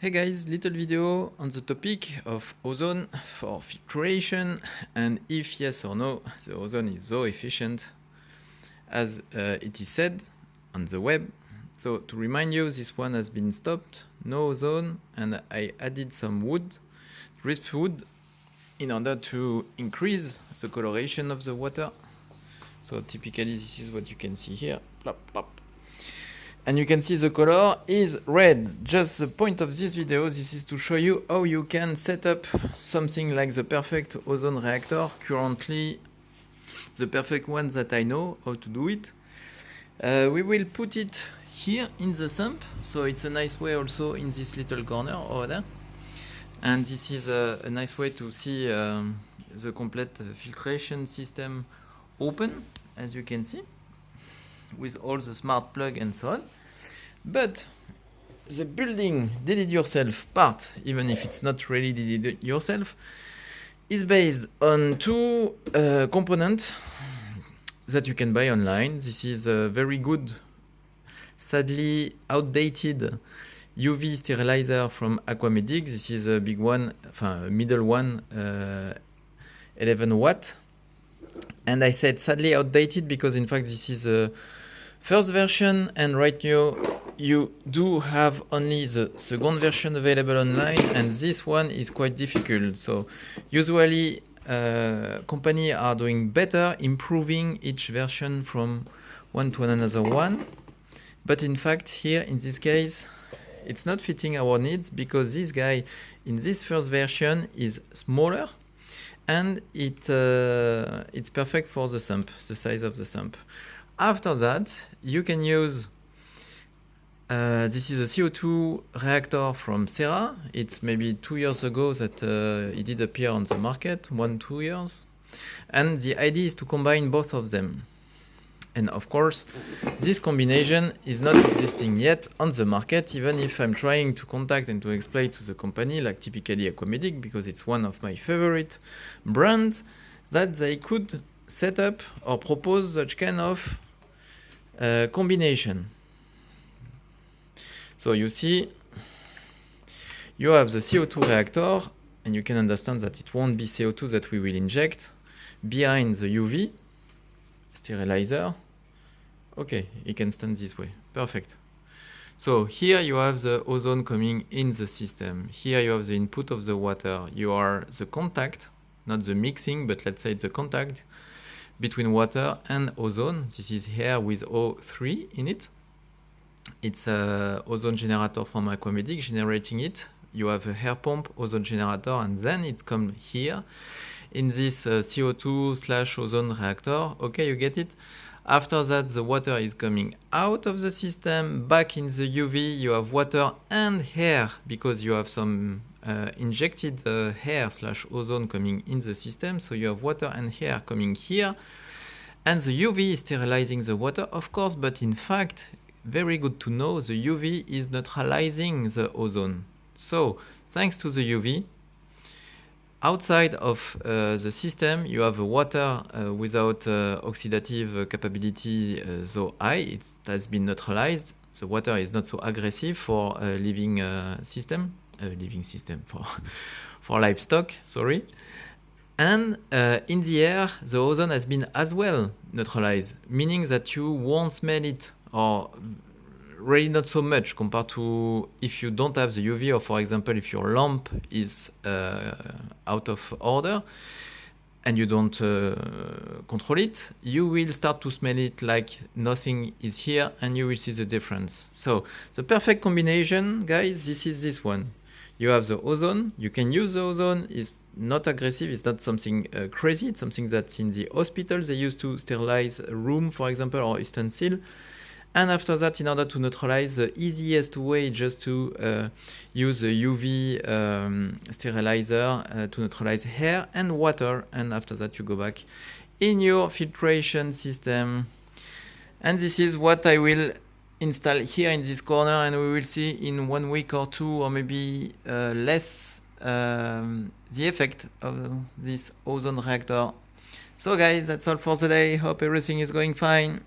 Hey guys, little video on the topic of ozone for filtration and if yes or no the ozone is so efficient as it is said on the web. So to remind you, this one has been stopped, no ozone, and I added some wood, driftwood, in order to increase the coloration of the water. So typically this is what you can see here, plop, plop. And you can see the color is red. Just the point of this video, this is to show you how you can set up something like the perfect ozone reactor. Currently, the perfect one that I know how to do it. We will put it here in the sump. So it's a nice way also in this little corner over there. And this is a nice way to see the complete filtration system open, as you can see, with all the smart plug and so on. But the building did it yourself part, even if it's not really did it yourself, is based on two components that you can buy online. This is a very good, sadly outdated UV sterilizer from Aquamedic. This is a big one, middle one, 11 watt. And I said sadly outdated because in fact this is a first version, and right now you do have only the second version available online, and this one is quite difficult. So usually companies are doing better, improving each version from one to another one. But in fact here in this case it's not fitting our needs, because this guy in this first version is smaller, and it's perfect for the sump, the size of the sump. After that, you can use, this is a CO2 reactor from Serra. It's maybe 2 years ago that it did appear on the market, 1-2 years. And the idea is to combine both of them. And of course, this combination is not existing yet on the market, even if I'm trying to contact and to explain to the company, like typically Aquamedic, because it's one of my favorite brands, that they could set up or propose such kind of combination. So you see, you have the CO2 reactor, and you can understand that it won't be CO2 that we will inject behind the UV sterilizer. Okay, it can stand this way. Perfect. So here you have the ozone coming in the system. Here you have the input of the water. You are the contact, not the mixing, but let's say it's the contact between water and ozone. This is here with O3 in it. It's a ozone generator from Aquamedic generating it. You have a air pump ozone generator, and then it's come here in this CO2/ozone reactor. Okay, you get it? After that, the water is coming out of the system, back in the UV. You have water and air, because you have some injected air/ozone coming in the system. So you have water and air coming here. And the UV is sterilizing the water, of course, but in fact, very good to know, the UV is neutralizing the ozone. So thanks to the UV, outside of the system, you have water without oxidative capability so high. It has been neutralized. The water is not so aggressive for living system, for livestock, sorry. And in the air, the ozone has been as well neutralized, meaning that you won't smell it, or really not so much compared to if you don't have the UV, or for example, if your lamp is out of order and you don't control it, you will start to smell it like nothing is here, and you will see the difference. So the perfect combination, guys, this is this one. You have the ozone, you can use the ozone, it's not aggressive, it's not something crazy, it's something that in the hospital they use to sterilize a room, for example, or utensil. And after that, in order to neutralize, the easiest way just to use the UV sterilizer to neutralize air and water, and after that you go back in your filtration system. And this is what I will install here in this corner, and we will see in 1 week or 2, or maybe less, the effect of this ozone reactor. So guys, that's all for today. Hope everything is going fine.